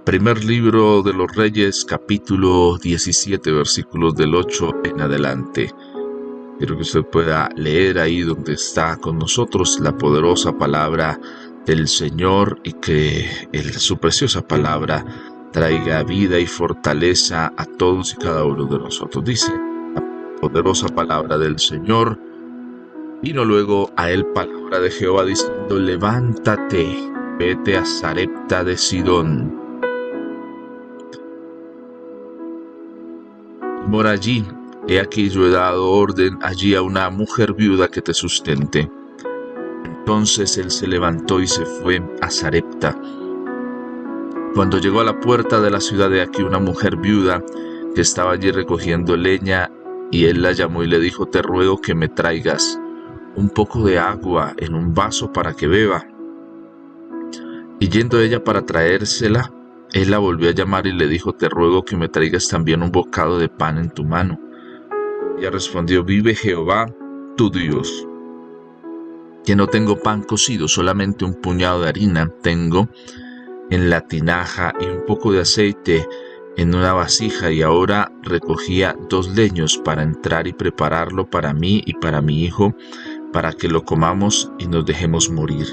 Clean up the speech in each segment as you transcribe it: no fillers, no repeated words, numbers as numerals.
Primer libro de los Reyes, capítulo 17, versículos del 8 en adelante. Quiero que usted pueda leer ahí donde está con nosotros la poderosa palabra del Señor y que su preciosa palabra traiga vida y fortaleza a todos y cada uno de nosotros. Dice la poderosa palabra del Señor. Vino luego a él palabra de Jehová diciendo: levántate, vete a Sarepta de Sidón, y mora allí. He aquí yo he dado orden allí a una mujer viuda que te sustente. Entonces él se levantó y se fue a Sarepta. Cuando llegó a la puerta de la ciudad, de aquí una mujer viuda que estaba allí recogiendo leña, y él la llamó y le dijo: te ruego que me traigas un poco de agua en un vaso para que beba. Y yendo ella para traérsela, él la volvió a llamar y le dijo: te ruego que me traigas también un bocado de pan en tu mano. Ella respondió: vive Jehová, tu Dios, que no tengo pan cocido, solamente un puñado de harina tengo en la tinaja y un poco de aceite en una vasija, y ahora recogía 2 leños para entrar y prepararlo para mí y para mi hijo, para que lo comamos y nos dejemos morir.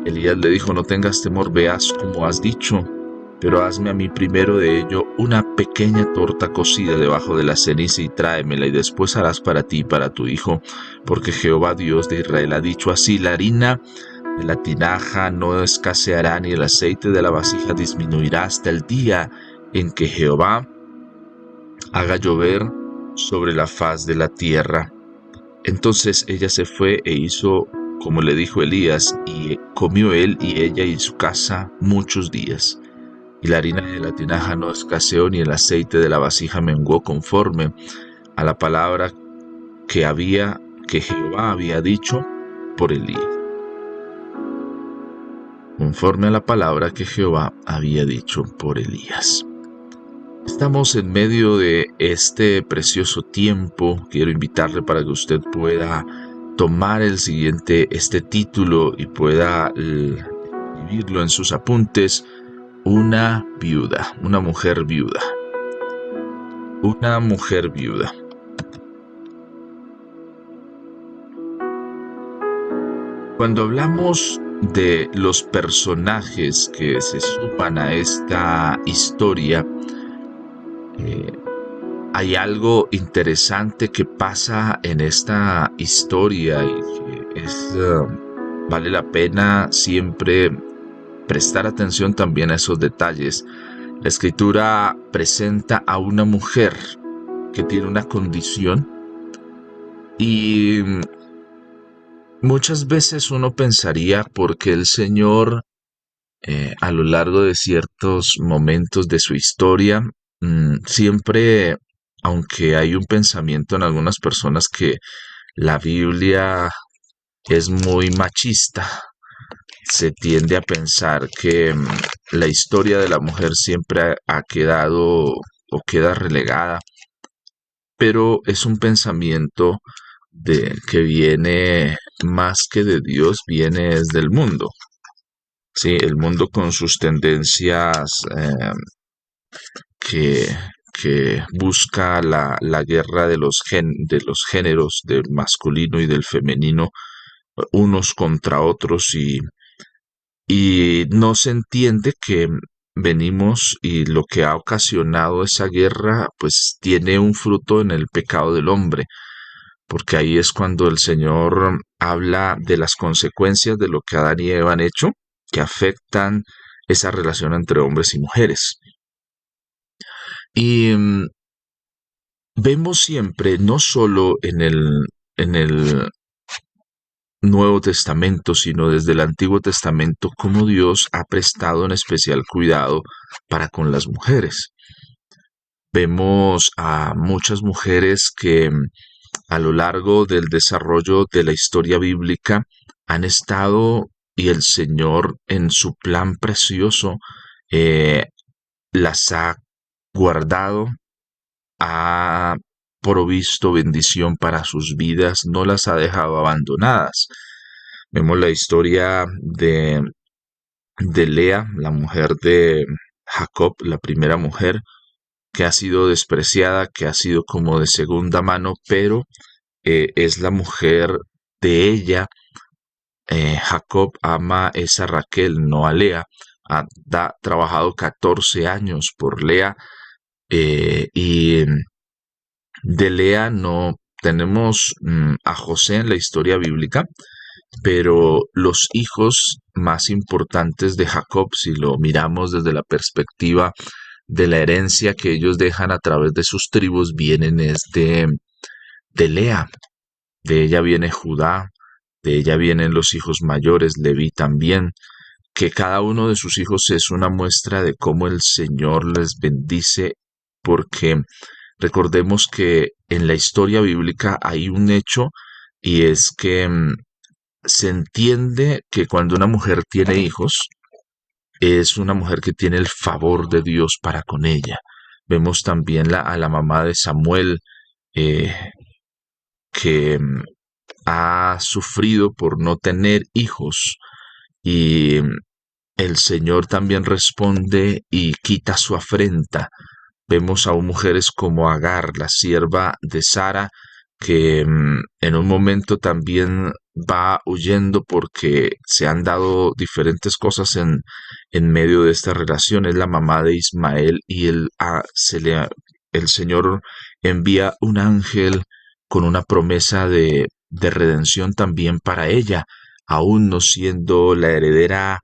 Elías le dijo: no tengas temor, veas como has dicho, pero hazme a mí primero de ello una pequeña torta cocida debajo de la ceniza y tráemela, y después harás para ti y para tu hijo, porque Jehová Dios de Israel ha dicho así: la harina de la tinaja no escaseará, ni el aceite de la vasija disminuirá hasta el día en que Jehová haga llover sobre la faz de la tierra. Entonces ella se fue e hizo como le dijo Elías, y comió él y ella y su casa muchos días. Y la harina de la tinaja no escaseó, ni el aceite de la vasija menguó, conforme a la palabra que Jehová había dicho por Elías. Conforme a la palabra que Jehová había dicho por Elías. Estamos en medio de este precioso tiempo. Quiero invitarle para que usted pueda tomar este título y pueda escribirlo en sus apuntes: una viuda, una mujer viuda. Una mujer viuda. Cuando hablamos de los personajes que se suman a esta historia, hay algo interesante que pasa en esta historia y que vale la pena siempre prestar atención también a esos detalles. La escritura presenta a una mujer que tiene una condición, y muchas veces uno pensaría por qué el Señor a lo largo de ciertos momentos de su historia siempre, aunque hay un pensamiento en algunas personas que la Biblia es muy machista, se tiende a pensar que la historia de la mujer siempre ha quedado o queda relegada, pero es un pensamiento que viene más que de Dios, viene desde el mundo. Sí, el mundo con sus tendencias que, que busca la guerra de los géneros, del masculino y del femenino, unos contra otros, y no se entiende que venimos, y lo que ha ocasionado esa guerra pues tiene un fruto en el pecado del hombre, porque ahí es cuando el Señor habla de las consecuencias de lo que Adán y Eva han hecho, que afectan esa relación entre hombres y mujeres. Y vemos siempre, no solo en el Nuevo Testamento, sino desde el Antiguo Testamento, cómo Dios ha prestado un especial cuidado para con las mujeres. Vemos a muchas mujeres que a lo largo del desarrollo de la historia bíblica han estado, y el Señor en su plan precioso las ha guardado, ha provisto bendición para sus vidas, no las ha dejado abandonadas. Vemos la historia de Lea, la mujer de Jacob, la primera mujer, que ha sido despreciada, que ha sido como de segunda mano, pero es la mujer de ella. Jacob ama es a Raquel, no a Lea. Ha trabajado 14 años por Lea, y de Lea no tenemos a José en la historia bíblica, pero los hijos más importantes de Jacob, si lo miramos desde la perspectiva de la herencia que ellos dejan a través de sus tribus, vienen es de Lea. De ella viene Judá, de ella vienen los hijos mayores, Leví también, que cada uno de sus hijos es una muestra de cómo el Señor les bendice, porque recordemos que en la historia bíblica hay un hecho, y es que se entiende que cuando una mujer tiene hijos, es una mujer que tiene el favor de Dios para con ella. Vemos también a la mamá de Samuel, eh, que ha sufrido por no tener hijos, y el Señor también responde y quita su afrenta. Vemos a mujeres como Agar, la sierva de Sara, que en un momento también va huyendo porque se han dado diferentes cosas en medio de esta relación. Es la mamá de Ismael, y el Señor envía un ángel con una promesa de redención también para ella, aún no siendo la heredera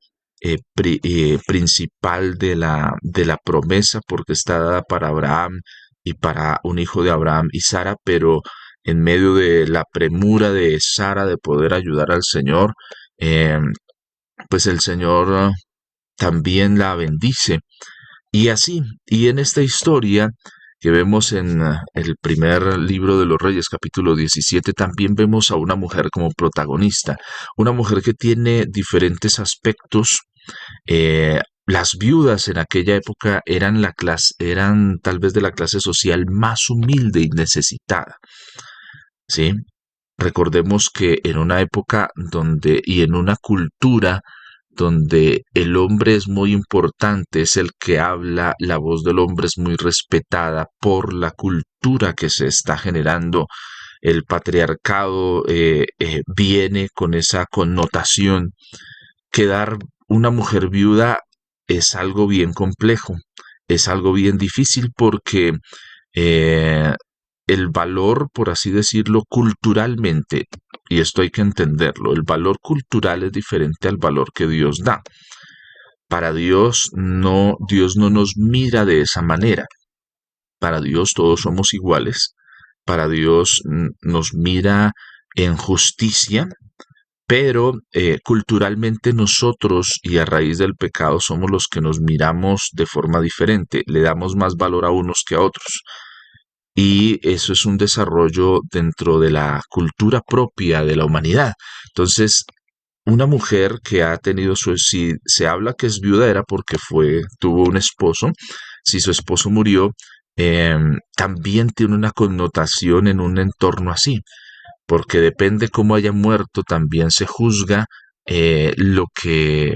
principal de la promesa, porque está dada para Abraham y para un hijo de Abraham y Sara, pero en medio de la premura de Sara de poder ayudar al Señor, eh, pues el Señor también la bendice. Y así, y en esta historia que vemos en el primer libro de los Reyes, capítulo 17, también vemos a una mujer como protagonista, una mujer que tiene diferentes aspectos. Las viudas en aquella época eran tal vez de la clase social más humilde y necesitada, ¿sí? Recordemos que en una época donde, y en una cultura donde el hombre es muy importante, es el que habla, la voz del hombre es muy respetada por la cultura que se está generando. El patriarcado viene con esa connotación. Quedar una mujer viuda es algo bien complejo, es algo bien difícil, porque eh, el valor, por así decirlo, culturalmente, y esto hay que entenderlo, el valor cultural es diferente al valor que Dios da. Para Dios no nos mira de esa manera. Para Dios todos somos iguales. Para Dios nos mira en justicia, pero culturalmente nosotros, y a raíz del pecado, somos los que nos miramos de forma diferente. Le damos más valor a unos que a otros. Y eso es un desarrollo dentro de la cultura propia de la humanidad. Entonces, una mujer que ha tenido si se habla que es viuda, era porque tuvo un esposo. Si su esposo murió, también tiene una connotación en un entorno así, porque depende cómo haya muerto, también se juzga lo que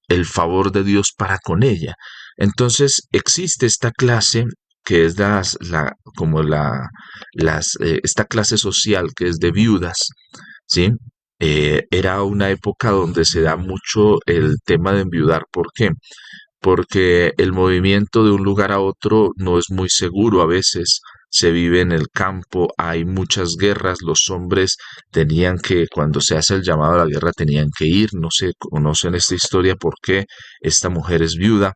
el favor de Dios para con ella. Entonces existe esta clase que es esta clase social que es de viudas, ¿sí? Era una época donde se da mucho el tema de enviudar. ¿Por qué? Porque el movimiento de un lugar a otro no es muy seguro a veces. Se vive en el campo, hay muchas guerras, los hombres tenían que, cuando se hace el llamado a la guerra, tenían que ir. No se conoce en esta historia por qué esta mujer es viuda,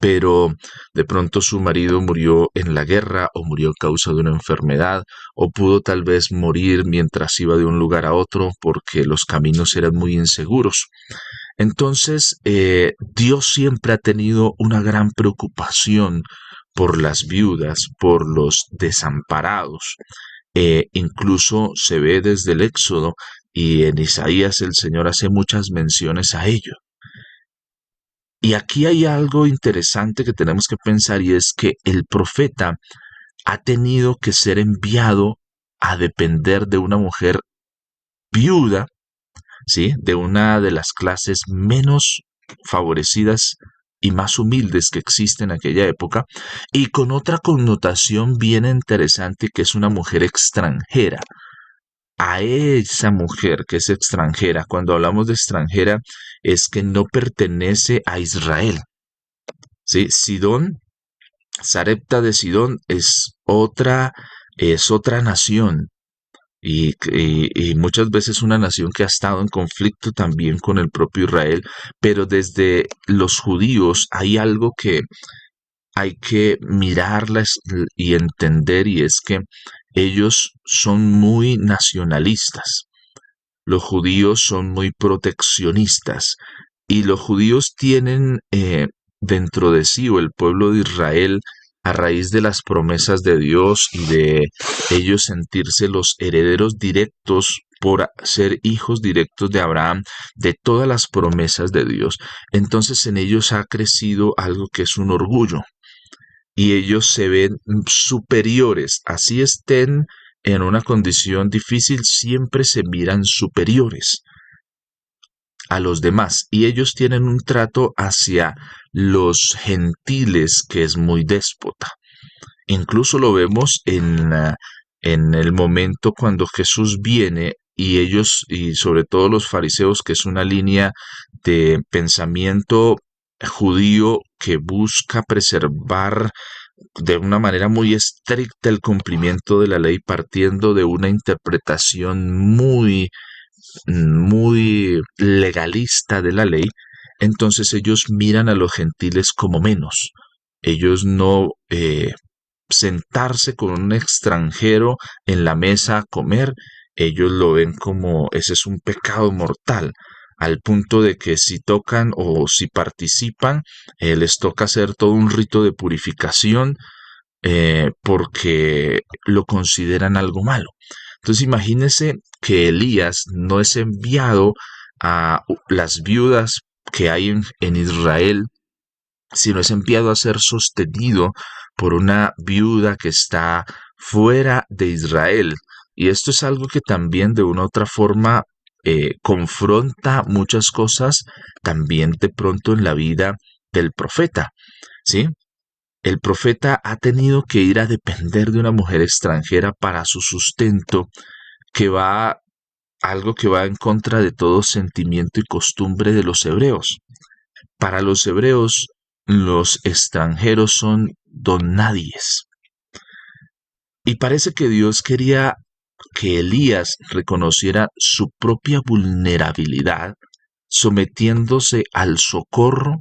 pero de pronto su marido murió en la guerra, o murió a causa de una enfermedad, o pudo tal vez morir mientras iba de un lugar a otro porque los caminos eran muy inseguros. Entonces, Dios siempre ha tenido una gran preocupación por las viudas, por los desamparados. Incluso se ve desde el Éxodo, y en Isaías el Señor hace muchas menciones a ello. Y aquí hay algo interesante que tenemos que pensar, y es que el profeta ha tenido que ser enviado a depender de una mujer viuda, ¿sí? De una de las clases menos favorecidas y más humildes que existen en aquella época, y con otra connotación bien interesante, que es una mujer extranjera. A esa mujer que es extranjera, cuando hablamos de extranjera, es que no pertenece a Israel, ¿sí? Sidón, Sarepta de Sidón es otra nación, y muchas veces una nación que ha estado en conflicto también con el propio Israel, pero desde los judíos hay algo que hay que mirarlas y entender, y es que ellos son muy nacionalistas. Los judíos son muy proteccionistas, y los judíos tienen dentro de sí, o el pueblo de Israel, a raíz de las promesas de Dios y de ellos sentirse los herederos directos por ser hijos directos de Abraham, de todas las promesas de Dios. Entonces en ellos ha crecido algo que es un orgullo, y ellos se ven superiores, así estén en una condición difícil, siempre se miran superiores a los demás, y ellos tienen un trato hacia los gentiles que es muy déspota. Incluso lo vemos en el momento cuando Jesús viene, y ellos, y sobre todo los fariseos, que es una línea de pensamiento judío que busca preservar de una manera muy estricta el cumplimiento de la ley, partiendo de una interpretación muy legalista de la ley. Entonces ellos miran a los gentiles como menos. Ellos no sentarse con un extranjero en la mesa a comer, ellos lo ven como ese es un pecado mortal, al punto de que si tocan o si participan, les toca hacer todo un rito de purificación, porque lo consideran algo malo. Entonces imagínense que Elías no es enviado a las viudas que hay en Israel, sino es enviado a ser sostenido por una viuda que está fuera de Israel. Y esto es algo que también de una u otra forma confronta muchas cosas también de pronto en la vida del profeta, ¿sí? El profeta ha tenido que ir a depender de una mujer extranjera para su sustento, que va algo que va en contra de todo sentimiento y costumbre de los hebreos. Para los hebreos, los extranjeros son don nadies. Y parece que Dios quería que Elías reconociera su propia vulnerabilidad, sometiéndose al socorro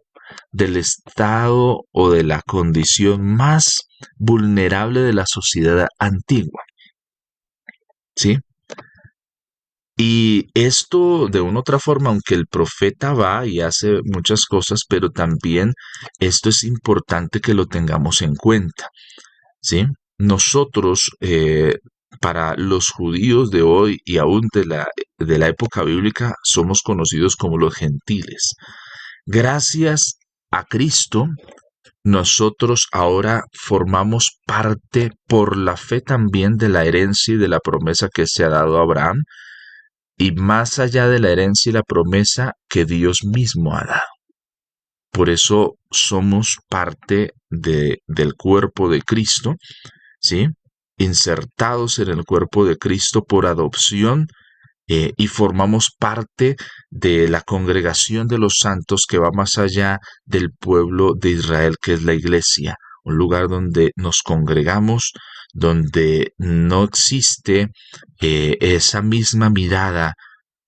del estado o de la condición más vulnerable de la sociedad antigua. ¿Sí? Y esto de una u otra forma, aunque el profeta va y hace muchas cosas, pero también esto es importante que lo tengamos en cuenta, ¿sí? Nosotros, para los judíos de hoy y aún de la época bíblica, somos conocidos como los gentiles. Gracias a Cristo, nosotros ahora formamos parte por la fe también de la herencia y de la promesa que se ha dado a Abraham, y más allá de la herencia y la promesa que Dios mismo ha dado. Por eso somos parte del cuerpo de Cristo, ¿sí? Insertados en el cuerpo de Cristo por adopción, y formamos parte de la congregación de los santos que va más allá del pueblo de Israel, que es la iglesia, un lugar donde nos congregamos, donde no existe esa misma mirada,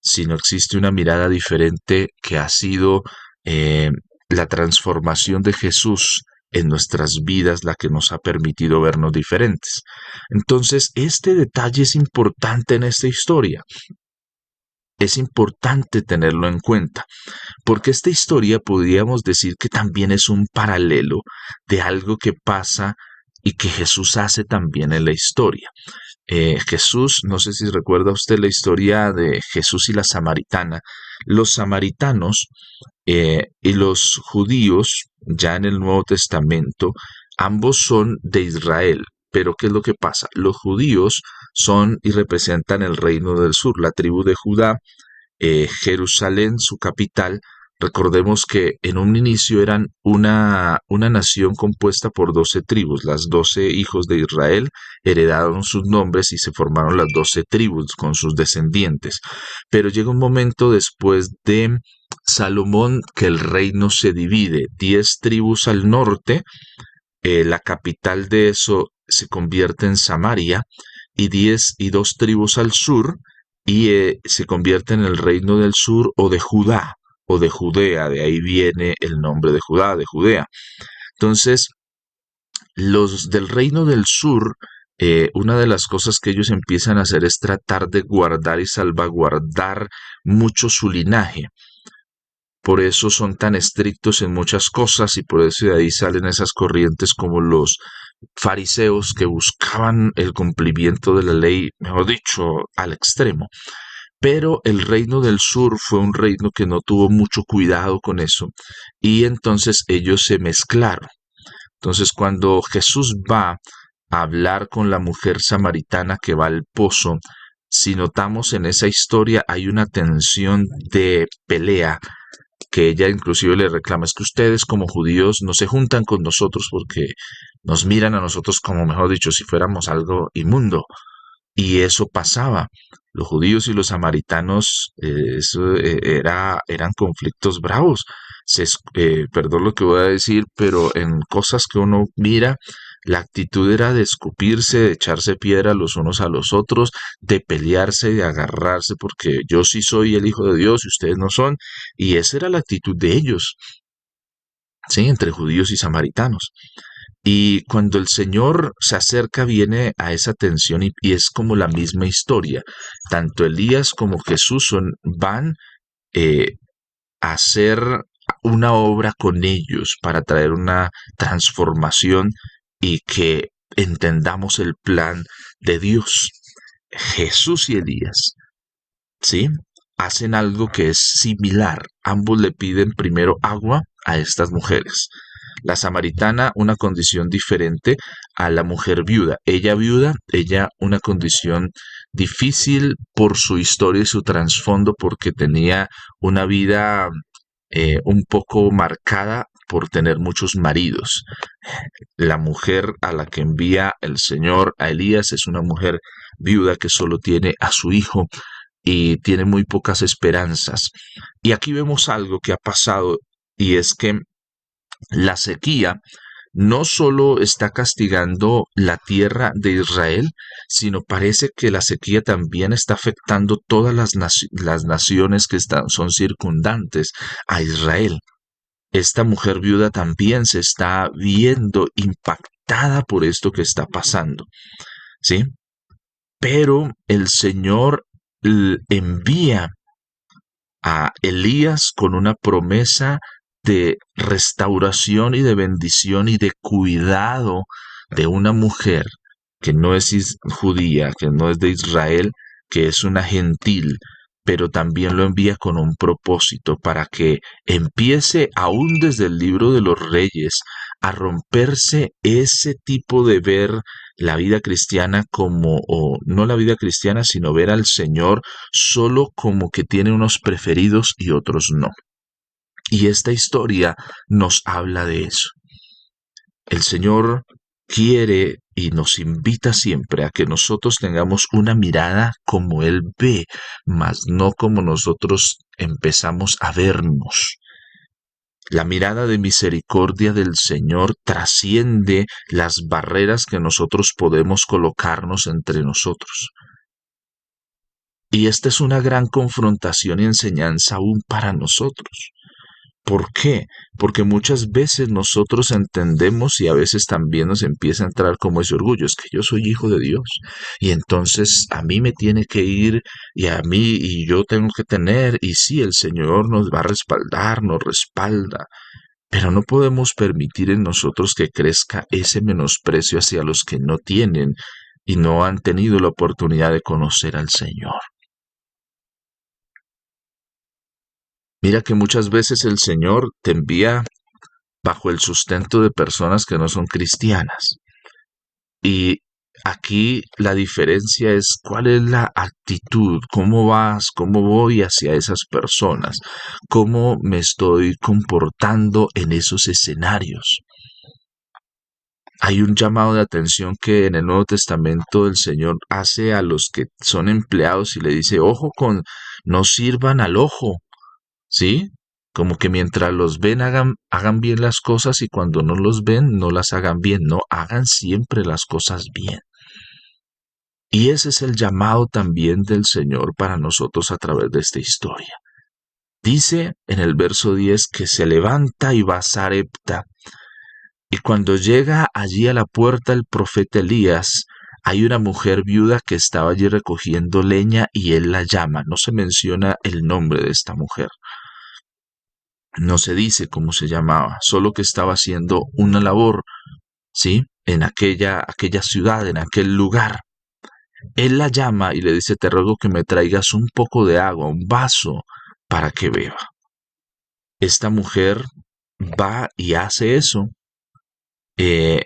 sino existe una mirada diferente que ha sido eh, la transformación de Jesús en nuestras vidas la que nos ha permitido vernos diferentes. Entonces, este detalle es importante en esta historia. Es importante tenerlo en cuenta, porque esta historia podríamos decir que también es un paralelo de algo que pasa y que Jesús hace también en la historia. Jesús, no sé si recuerda usted la historia de Jesús y la samaritana. Los samaritanos y los judíos, ya en el Nuevo Testamento, ambos son de Israel, Pero ¿qué es lo que pasa? Los judíos son y representan el reino del sur, la tribu de Judá, Jerusalén, su capital. Recordemos que en un inicio eran una nación compuesta por 12 tribus. Las 12 hijos de Israel heredaron sus nombres y se formaron las 12 tribus con sus descendientes. Pero llega un momento después de Salomón que el reino se divide. 10 tribus al norte, la capital de eso se convierte en Samaria, y 2 tribus al sur, y se convierte en el reino del sur o de Judá o de Judea. De ahí viene el nombre de Judá, de Judea. Entonces, los del reino del sur, una de las cosas que ellos empiezan a hacer es tratar de guardar y salvaguardar mucho su linaje. Por eso son tan estrictos en muchas cosas, y por eso de ahí salen esas corrientes como los fariseos, que buscaban el cumplimiento de la ley, mejor dicho, al extremo. Pero el reino del sur fue un reino que no tuvo mucho cuidado con eso, y entonces ellos se mezclaron. Entonces, cuando Jesús va a hablar con la mujer samaritana que va al pozo, si notamos en esa historia hay una tensión de pelea, que ella inclusive le reclama: es que ustedes como judíos no se juntan con nosotros porque nos miran a nosotros como, mejor dicho, si fuéramos algo inmundo. Y eso pasaba. Los judíos y los samaritanos, eran conflictos bravos. Perdón lo que voy a decir, pero en cosas que uno mira, la actitud era de escupirse, de echarse piedra los unos a los otros, de pelearse, de agarrarse, porque yo sí soy el hijo de Dios y ustedes no son. Y esa era la actitud de ellos, ¿sí? Entre judíos y samaritanos. Y cuando el Señor se acerca, viene a esa tensión, y es como la misma historia. Tanto Elías como Jesús van eh, a hacer una obra con ellos para traer una transformación y que entendamos el plan de Dios. Jesús y Elías, ¿sí? Hacen algo que es similar. Ambos le piden primero agua a estas mujeres. La samaritana, una condición diferente a la mujer viuda. Ella viuda, ella una condición difícil por su historia y su trasfondo, porque tenía una vida un poco marcada por tener muchos maridos. La mujer a la que envía el Señor a Elías es una mujer viuda que solo tiene a su hijo y tiene muy pocas esperanzas. Y aquí vemos algo que ha pasado, y es que la sequía no solo está castigando la tierra de Israel, sino parece que la sequía también está afectando todas las naciones que son circundantes a Israel. Esta mujer viuda también se está viendo impactada por esto que está pasando, ¿sí? Pero el Señor envía a Elías con una promesa de restauración y de bendición y de cuidado de una mujer que no es judía, que no es de Israel, que es una gentil, pero también lo envía con un propósito para que empiece aún desde el libro de los Reyes a romperse ese tipo de ver la vida cristiana como, o no la vida cristiana, sino ver al Señor solo como que tiene unos preferidos y otros no. Y esta historia nos habla de eso. El Señor quiere y nos invita siempre a que nosotros tengamos una mirada como Él ve, mas no como nosotros empezamos a vernos. La mirada de misericordia del Señor trasciende las barreras que nosotros podemos colocarnos entre nosotros. Y esta es una gran confrontación y enseñanza aún para nosotros. ¿Por qué? Porque muchas veces nosotros entendemos, y a veces también nos empieza a entrar como ese orgullo: es que yo soy hijo de Dios y entonces a mí me tiene que ir, y a mí, y yo tengo que tener, y sí, el Señor nos va a respaldar, nos respalda, pero no podemos permitir en nosotros que crezca ese menosprecio hacia los que no tienen y no han tenido la oportunidad de conocer al Señor. Mira que muchas veces el Señor te envía bajo el sustento de personas que no son cristianas. Y Aquí la diferencia es cuál es la actitud, cómo vas, cómo voy hacia esas personas, cómo me estoy comportando en esos escenarios. Hay un llamado de atención que en el Nuevo Testamento el Señor hace a los que son empleados y le dice, ojo con, no sirvan al ojo, ¿sí? Como que mientras los ven hagan bien las cosas y cuando no los ven no las hagan bien, no, hagan siempre las cosas bien. Y ese es el llamado también del Señor para nosotros a través de esta historia. Dice en el verso 10 que se levanta y va a Sarepta. Y cuando llega allí a la puerta el profeta Elías, hay una mujer viuda que estaba allí recogiendo leña y él la llama. No se menciona el nombre de esta mujer. No se dice cómo se llamaba, solo que estaba haciendo una labor, ¿sí? En aquella ciudad, en aquel lugar. Él la llama y le dice, te ruego que me traigas un poco de agua, un vaso, para que beba. Esta mujer va y hace eso, eh,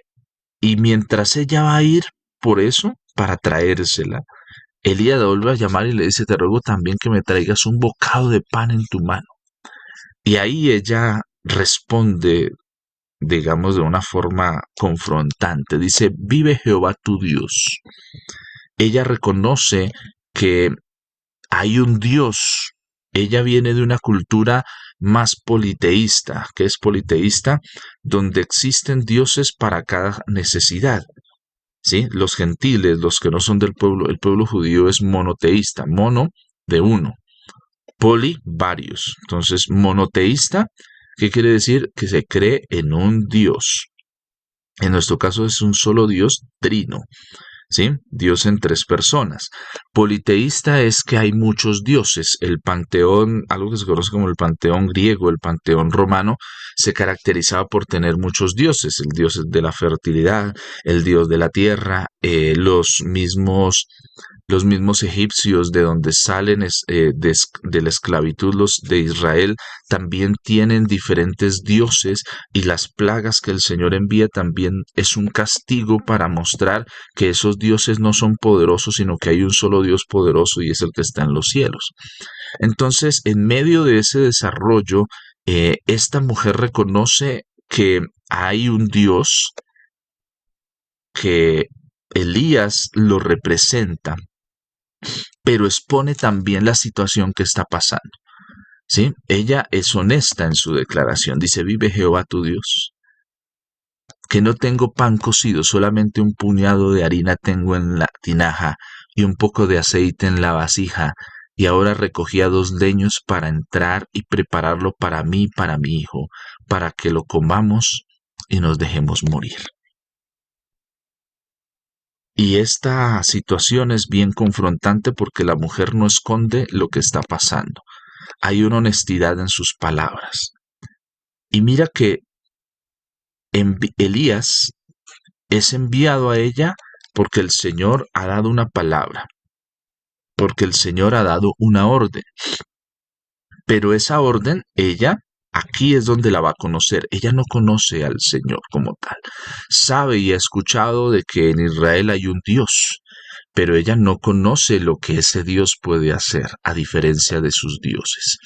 y mientras ella va a ir por eso, para traérsela, Elías la vuelve a llamar y le dice, te ruego también que me traigas un bocado de pan en tu mano. Y ahí ella responde, digamos, de una forma confrontante. Dice, vive Jehová tu Dios. Ella reconoce que hay un Dios. Ella viene de una cultura más politeísta. ¿Qué es politeísta? Donde existen dioses para cada necesidad. ¿Sí? Los gentiles, los que no son del pueblo, el pueblo judío es monoteísta. Mono, de uno. Poli, varios. Entonces, monoteísta, ¿qué quiere decir? Que se cree en un Dios. En nuestro caso es un solo Dios, trino. ¿Sí? Dios en tres personas. Politeísta es que hay muchos dioses. El panteón, algo que se conoce como el panteón griego, el panteón romano, se caracterizaba por tener muchos dioses. El dios de la fertilidad, el dios de la tierra, los mismos egipcios de donde salen de la esclavitud los de Israel también tienen diferentes dioses y las plagas que el Señor envía también es un castigo para mostrar que esos dioses no son poderosos, sino que hay un solo Dios poderoso y es el que está en los cielos. Entonces, en medio de ese desarrollo, esta mujer reconoce que hay un Dios que Elías lo representa, pero expone también la situación que está pasando. ¿Sí? Ella es honesta en su declaración. Dice, vive Jehová tu Dios, que no tengo pan cocido, solamente un puñado de harina tengo en la tinaja y un poco de aceite en la vasija, y ahora recogía 2 leños para entrar y prepararlo para mí y para mi hijo, para que lo comamos y nos dejemos morir. Y esta situación es bien confrontante porque la mujer no esconde lo que está pasando. Hay una honestidad en sus palabras. Y mira que Elías es enviado a ella porque el Señor ha dado una palabra, porque el Señor ha dado una orden. Pero esa orden, ella, aquí es donde la va a conocer. Ella no conoce al Señor como tal. Sabe y ha escuchado de que en Israel hay un Dios, pero ella no conoce lo que ese Dios puede hacer, a diferencia de sus dioses.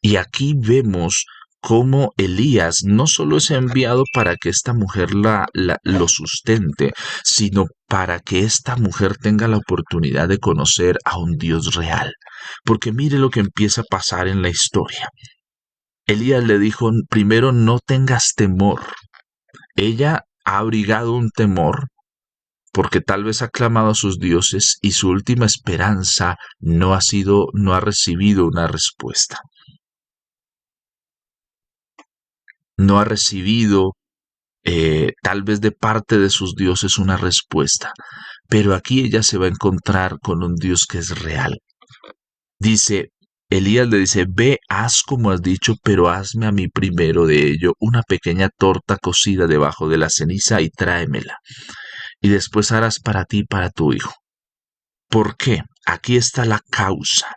Y aquí vemos cómo Elías no solo es enviado para que esta mujer lo sustente, sino para que esta mujer tenga la oportunidad de conocer a un Dios real. Porque mire lo que empieza a pasar en la historia. Elías le dijo, primero no tengas temor. Ella ha abrigado un temor porque tal vez ha clamado a sus dioses y su última esperanza no ha recibido una respuesta. No ha recibido tal vez de parte de sus dioses una respuesta. Pero aquí ella se va a encontrar con un Dios que es real. Dice, Elías le dice, ve, haz como has dicho, pero hazme a mí primero de ello una pequeña torta cocida debajo de la ceniza y tráemela. Y después harás para ti y para tu hijo. ¿Por qué? Aquí está la causa.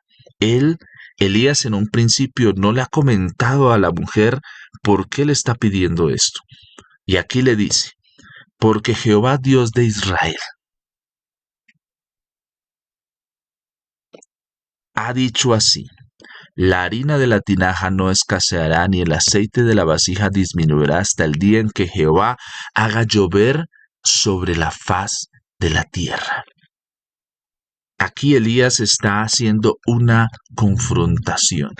Elías en un principio no le ha comentado a la mujer por qué le está pidiendo esto. Y aquí le dice, porque Jehová Dios de Israel ha dicho así: la harina de la tinaja no escaseará, ni el aceite de la vasija disminuirá hasta el día en que Jehová haga llover sobre la faz de la tierra. Aquí Elías está haciendo una confrontación.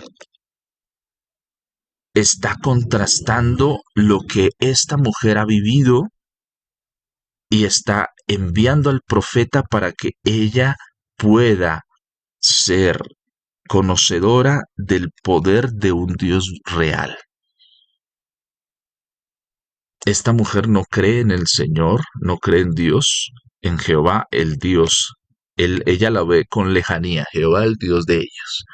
Está contrastando lo que esta mujer ha vivido y está enviando al profeta para que ella pueda ser conocedora del poder de un Dios real. Esta mujer no cree en el Señor, no cree en Dios, en Jehová, el Dios. Ella la ve con lejanía, Jehová, el Dios de ellos.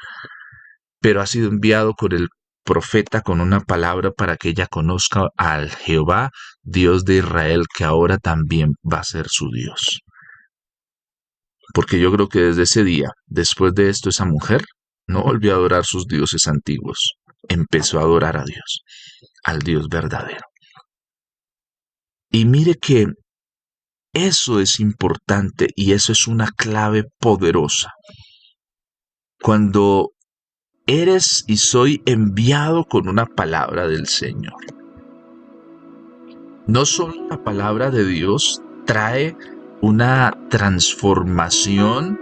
Pero ha sido enviado con el profeta con una palabra para que ella conozca al Jehová, Dios de Israel, que ahora también va a ser su Dios. Porque yo creo que desde ese día, después de esto, esa mujer no volvió a adorar sus dioses antiguos. Empezó a adorar a Dios, al Dios verdadero. Y mire que eso es importante y eso es una clave poderosa. Cuando eres y soy enviado con una palabra del Señor, no solo la palabra de Dios trae una transformación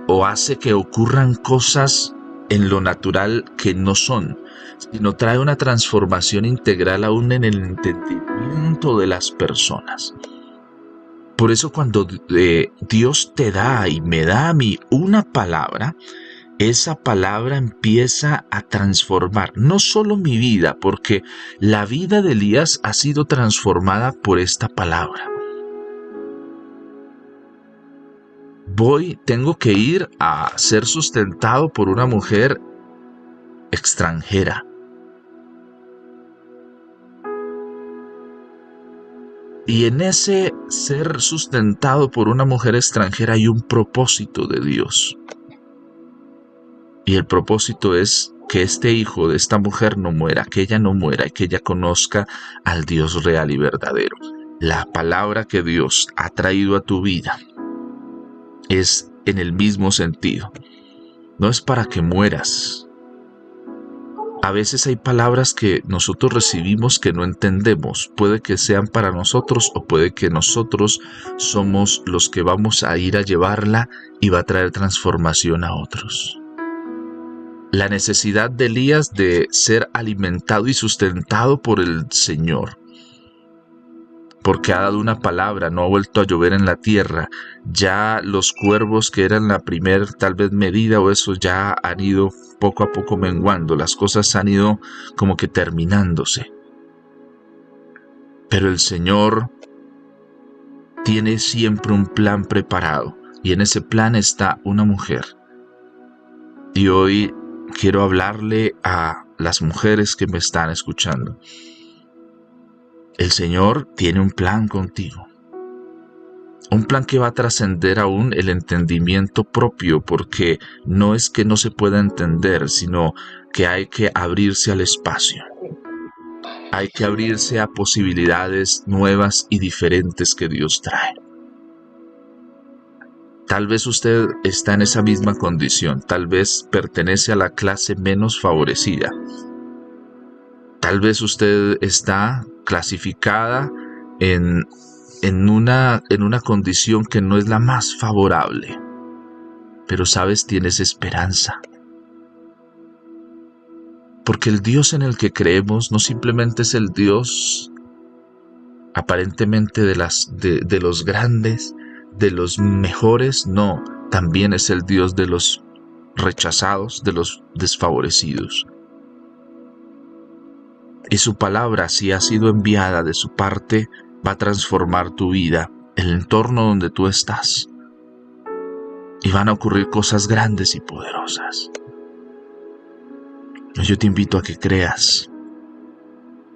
o hace que ocurran cosas en lo natural que no son, sino trae una transformación integral aún en el entendimiento de las personas. Por eso cuando Dios te da y me da a mí una palabra, esa palabra empieza a transformar no solo mi vida, porque la vida de Elías ha sido transformada por esta palabra. Tengo que ir a ser sustentado por una mujer extranjera. Y en ese ser sustentado por una mujer extranjera hay un propósito de Dios. Y el propósito es que este hijo de esta mujer no muera, que ella no muera y que ella conozca al Dios real y verdadero. La palabra que Dios ha traído a tu vida es en el mismo sentido. No es para que mueras. A veces hay palabras que nosotros recibimos que no entendemos. Puede que sean para nosotros o puede que nosotros somos los que vamos a ir a llevarla y va a traer transformación a otros. La necesidad de Elías de ser alimentado y sustentado por el Señor, porque ha dado una palabra, no ha vuelto a llover en la tierra. Ya los cuervos que eran la primer tal vez medida o eso ya han ido poco a poco menguando, las cosas han ido como que terminándose. Pero el Señor tiene siempre un plan preparado y en ese plan está una mujer. Y hoy quiero hablarle a las mujeres que me están escuchando. El Señor tiene un plan contigo. Un plan que va a trascender aún el entendimiento propio, porque no es que no se pueda entender, sino que hay que abrirse al espacio. Hay que abrirse a posibilidades nuevas y diferentes que Dios trae. Tal vez usted está en esa misma condición, tal vez pertenece a la clase menos favorecida. Tal vez usted está clasificada en una condición que no es la más favorable. Pero sabes, tienes esperanza. Porque el Dios en el que creemos no simplemente es el Dios aparentemente de los grandes, de los mejores, no, también es el Dios de los rechazados, de los desfavorecidos. Y su palabra, si ha sido enviada de su parte, va a transformar tu vida, el entorno donde tú estás. Y van a ocurrir cosas grandes y poderosas. Yo te invito a que creas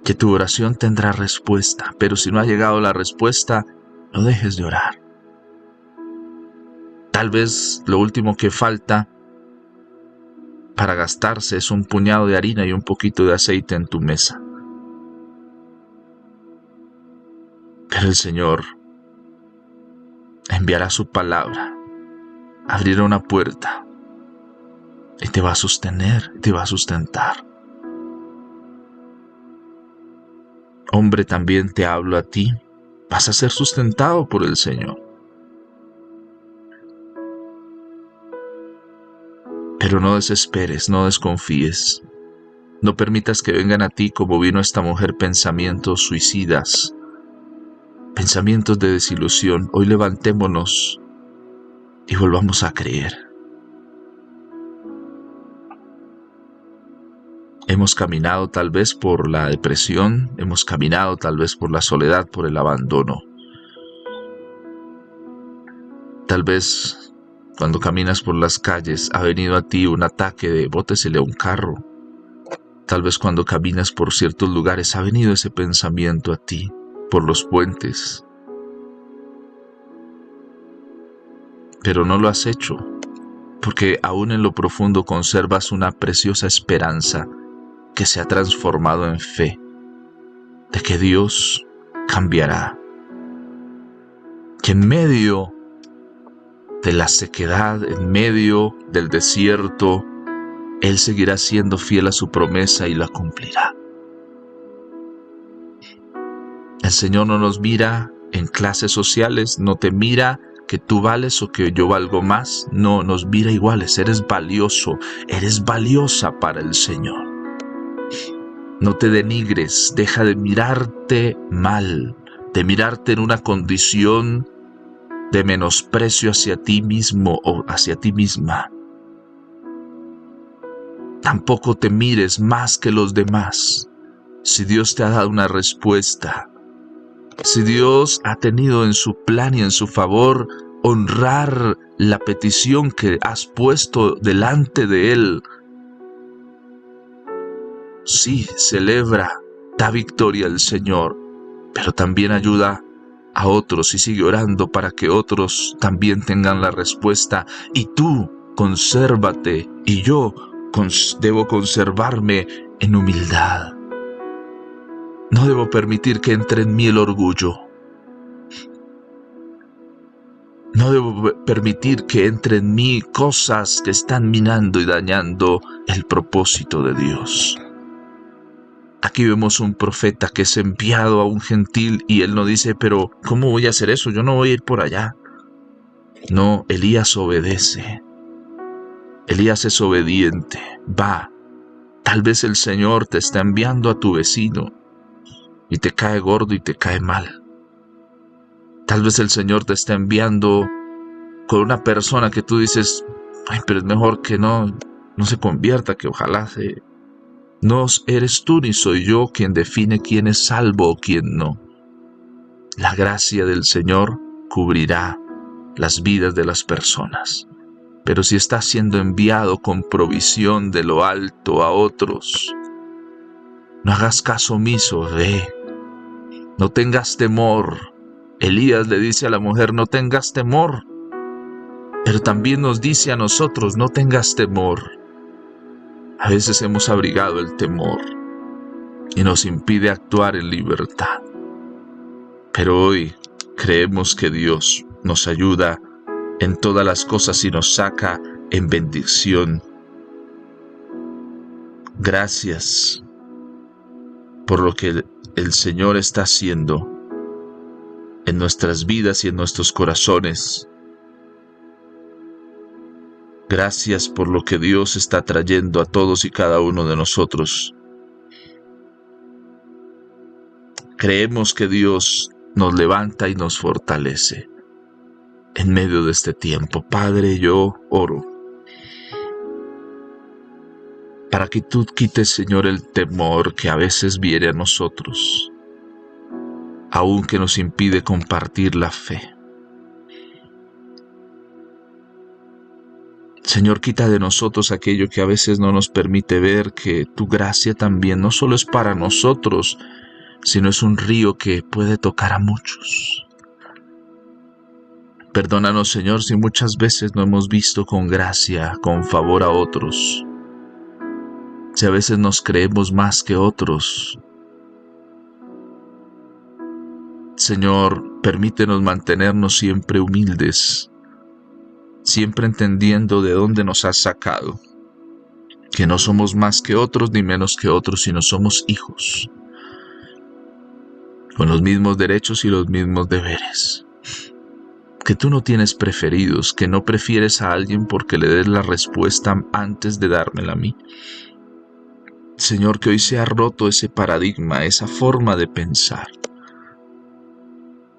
que tu oración tendrá respuesta, pero si no ha llegado la respuesta, no dejes de orar. Tal vez lo último que falta para gastarse es un puñado de harina y un poquito de aceite en tu mesa. Pero el Señor enviará su palabra, abrirá una puerta y te va a sostener, te va a sustentar. Hombre, también te hablo a ti, vas a ser sustentado por el Señor. Pero no desesperes, no desconfíes. No permitas que vengan a ti como vino esta mujer pensamientos suicidas, pensamientos de desilusión. Hoy levantémonos y volvamos a creer. Hemos caminado tal vez por la depresión, hemos caminado tal vez por la soledad, por el abandono. Tal vez cuando caminas por las calles ha venido a ti un ataque de bótesele a un carro. Tal vez cuando caminas por ciertos lugares ha venido ese pensamiento a ti, por los puentes. Pero no lo has hecho, porque aún en lo profundo conservas una preciosa esperanza que se ha transformado en fe, de que Dios cambiará, que en medio de la sequedad, en medio del desierto, Él seguirá siendo fiel a su promesa y la cumplirá. El Señor no nos mira en clases sociales, no te mira que tú vales o que yo valgo más, no, nos mira iguales, eres valioso, eres valiosa para el Señor. No te denigres, deja de mirarte mal, de mirarte en una condición de menosprecio hacia ti mismo o hacia ti misma. Tampoco te mires más que los demás. Si Dios te ha dado una respuesta, si Dios ha tenido en su plan y en su favor honrar la petición que has puesto delante de Él, sí, celebra, da victoria al Señor, pero también ayuda a otros y sigue orando para que otros también tengan la respuesta. Y tú, consérvate, y yo debo conservarme en humildad. No debo permitir que entre en mí el orgullo. No debo permitir que entre en mí cosas que están minando y dañando el propósito de Dios. Aquí vemos un profeta que es enviado a un gentil y él no dice, pero ¿cómo voy a hacer eso? Yo no voy a ir por allá. No, Elías obedece. Elías es obediente. Va. Tal vez el Señor te está enviando a tu vecino y te cae gordo y te cae mal. Tal vez el Señor te está enviando con una persona que tú dices, ay, pero es mejor que no se convierta, que ojalá se... No eres tú ni soy yo quien define quién es salvo o quién no. La gracia del Señor cubrirá las vidas de las personas. Pero si estás siendo enviado con provisión de lo alto a otros, no hagas caso omiso, ve. No tengas temor. Elías le dice a la mujer, no tengas temor. Pero también nos dice a nosotros, no tengas temor. A veces hemos abrigado el temor y nos impide actuar en libertad. Pero hoy creemos que Dios nos ayuda en todas las cosas y nos saca en bendición. Gracias por lo que el Señor está haciendo en nuestras vidas y en nuestros corazones. Gracias por lo que Dios está trayendo a todos y cada uno de nosotros. Creemos que Dios nos levanta y nos fortalece en medio de este tiempo. Padre, yo oro para que tú quites, Señor, el temor que a veces viene a nosotros, aun que nos impide compartir la fe. Señor, quita de nosotros aquello que a veces no nos permite ver que tu gracia también no solo es para nosotros, sino es un río que puede tocar a muchos. Perdónanos, Señor, si muchas veces no hemos visto con gracia, con favor a otros. Si a veces nos creemos más que otros. Señor, permítenos mantenernos siempre humildes, siempre entendiendo de dónde nos has sacado. que no somos más que otros ni menos que otros, sino somos hijos, con los mismos derechos y los mismos deberes. Que tú no tienes preferidos, que no prefieres a alguien porque le des la respuesta antes de dármela a mí. Señor, que hoy se ha roto ese paradigma, esa forma de pensar.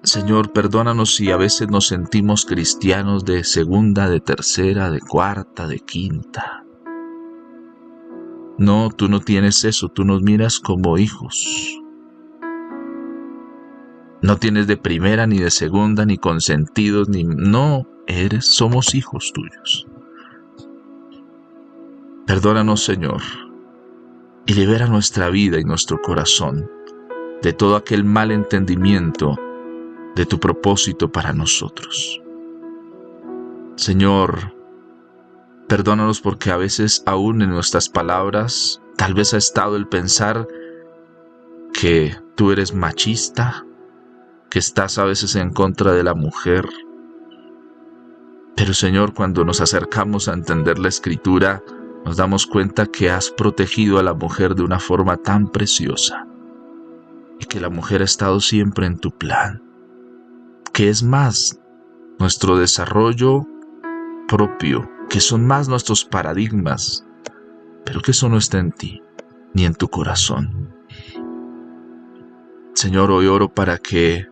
Señor, perdónanos si a veces nos sentimos cristianos de segunda, de tercera, de cuarta, de quinta. No, tú no tienes eso, tú nos miras como hijos. No tienes de primera, ni de segunda, ni consentidos, ni... No, somos hijos tuyos. Perdónanos, Señor, y libera nuestra vida y nuestro corazón de todo aquel mal entendimiento de tu propósito para nosotros. Señor, perdónanos porque a veces aún en nuestras palabras tal vez ha estado el pensar que tú eres machista, que estás a veces en contra de la mujer. Pero Señor, cuando nos acercamos a entender la Escritura, nos damos cuenta que has protegido a la mujer de una forma tan preciosa y que la mujer ha estado siempre en tu plan, que es más nuestro desarrollo propio, que son más nuestros paradigmas, pero que eso no está en ti, ni en tu corazón. Señor, hoy oro para que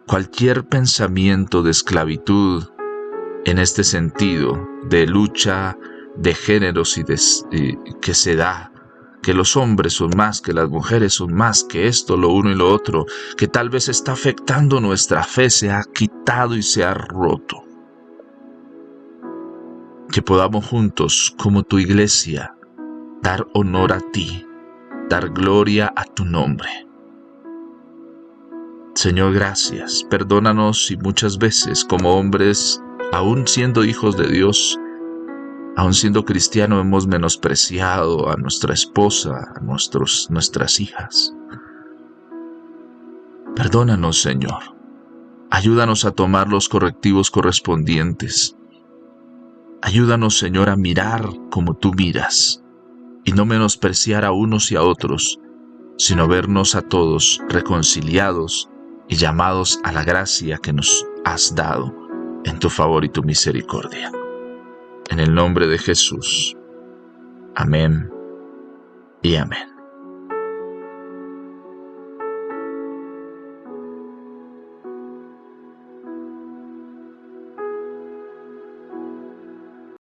cualquier pensamiento de esclavitud en este sentido, de lucha de géneros que se da, que los hombres son más, que las mujeres son más, que esto, lo uno y lo otro, que tal vez está afectando nuestra fe, se ha quitado y se ha roto. Que podamos juntos, como tu iglesia, dar honor a ti, dar gloria a tu nombre. Señor, gracias. Perdónanos si muchas veces como hombres, aún siendo hijos de Dios, aún siendo cristianos, hemos menospreciado a nuestra esposa, a nuestras hijas. Perdónanos, Señor. Ayúdanos a tomar los correctivos correspondientes. Ayúdanos, Señor, a mirar como tú miras y no menospreciar a unos y a otros, sino vernos a todos reconciliados y llamados a la gracia que nos has dado en tu favor y tu misericordia. En el nombre de Jesús. Amén y amén.